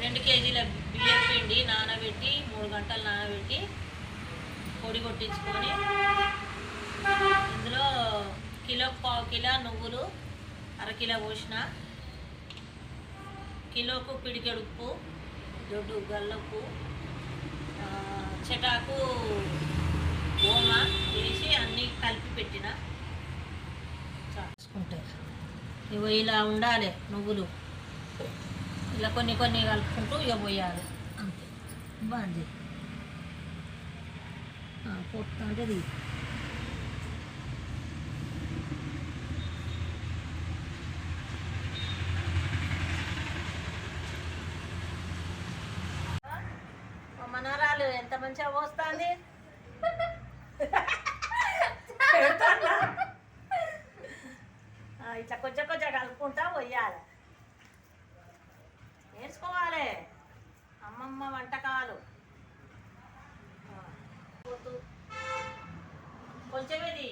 2 కేజీల బియ్యం పిండి నానబెట్టి 3 గంటలు నానబెట్టి పొడి కొట్టించుకొని ఇందులో కిలోకి 1/2 కిలో నువ్వులు, 1/2 కిలో పోసిన, కిలోకు పిడికెడు ఉప్పు, దొడ్డు గల్లప్పు, చెటాకు, ఓమ వేసి అన్నీ కలిపి పెట్టిన చాసుకుంటే ఇవి ఇలా ఉండాలి. నువ్వులు ఇలా కొన్ని కొన్ని కలుపుకుంటూ ఇక పోయాలి అంతే. బాగుంది పొట్టు అంటే ఇది మనరాలు ఎంత మంచిగా పోస్తుంది. ఇట్లా కొంచెం కొంచెం కలుపుకుంటా పోయాలి. నేర్చుకోవాలి అమ్మమ్మ వంటకాలు. కొంచెం ఇది